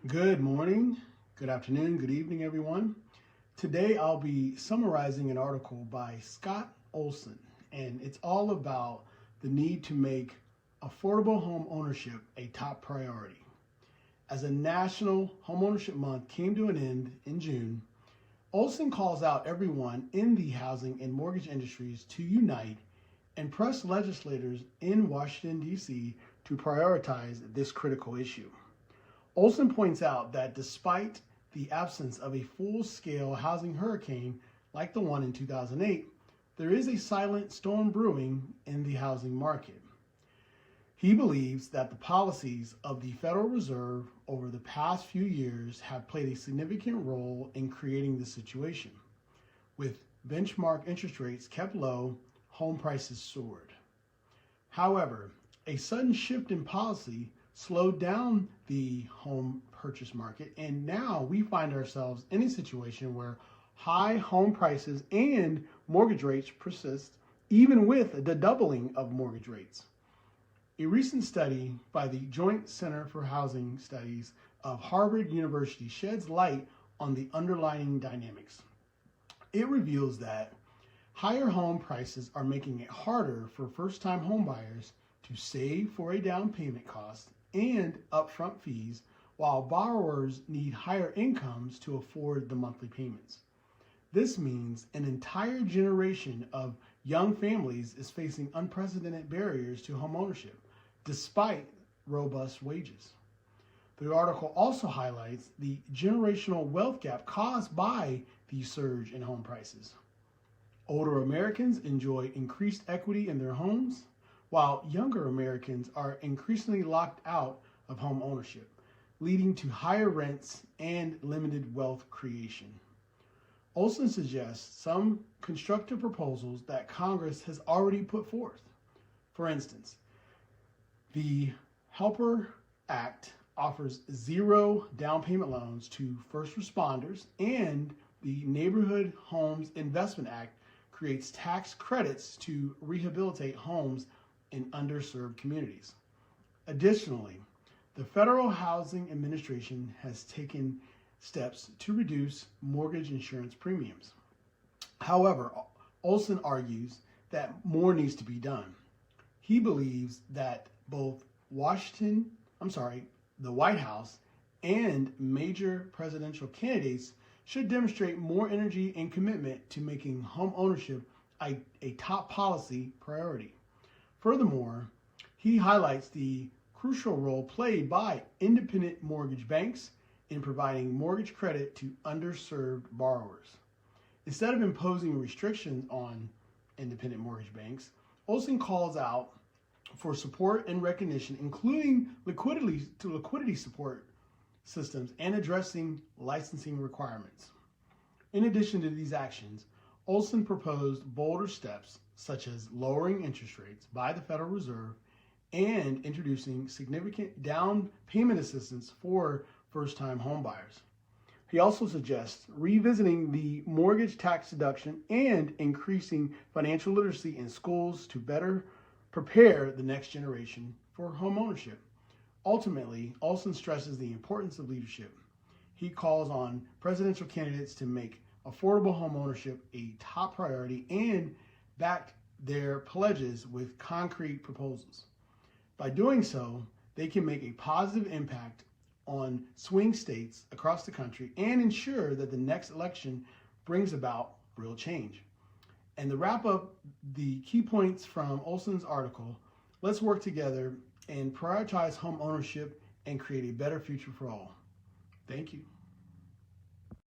Good morning, good afternoon, good evening, everyone. Today I'll be summarizing an article by Scott Olson, and it's all about the need to make affordable home ownership a top priority. As a national homeownership month came to an end in June, Olson calls out everyone in the housing and mortgage industries to unite and press legislators in Washington, D.C. to prioritize this critical issue. Olson points out that despite the absence of a full-scale housing hurricane like the one in 2008, there is a silent storm brewing in the housing market. He believes that the policies of the Federal Reserve over the past few years have played a significant role in creating this situation. With benchmark interest rates kept low, home prices soared. However, a sudden shift in policy slowed down the home purchase market, and now we find ourselves in a situation where high home prices and mortgage rates persist, even with the doubling of mortgage rates. A recent study by the Joint Center for Housing Studies of Harvard University sheds light on the underlying dynamics. It reveals that higher home prices are making it harder for first-time homebuyers to save for a down payment cost and upfront fees, while borrowers need higher incomes to afford the monthly payments. This means an entire generation of young families is facing unprecedented barriers to homeownership, despite robust wages. The article also highlights the generational wealth gap caused by the surge in home prices. Older Americans enjoy increased equity in their homes, while younger Americans are increasingly locked out of home ownership, leading to higher rents and limited wealth creation. Olson suggests some constructive proposals that Congress has already put forth. For instance, the L.I.F.E Act offers zero down payment loans to first responders, and the Neighborhood Homes Investment Act creates tax credits to rehabilitate homes in underserved communities. Additionally, the Federal Housing Administration has taken steps to reduce mortgage insurance premiums. However, Olson argues that more needs to be done. He believes that both the White House and major presidential candidates should demonstrate more energy and commitment to making home ownership a top policy priority. Furthermore, he highlights the crucial role played by independent mortgage banks in providing mortgage credit to underserved borrowers. Instead of imposing restrictions on independent mortgage banks, Olson calls out for support and recognition, including liquidity support systems and addressing licensing requirements. In addition to these actions, Olson proposed bolder steps such as lowering interest rates by the Federal Reserve and introducing significant down payment assistance for first-time homebuyers. He also suggests revisiting the mortgage tax deduction and increasing financial literacy in schools to better prepare the next generation for homeownership. Ultimately, Olson stresses the importance of leadership. He calls on presidential candidates to make affordable homeownership a top priority and back their pledges with concrete proposals. By doing so, they can make a positive impact on swing states across the country and ensure that the next election brings about real change. And to wrap up the key points from Olson's article, let's work together and prioritize home ownership and create a better future for all. Thank you.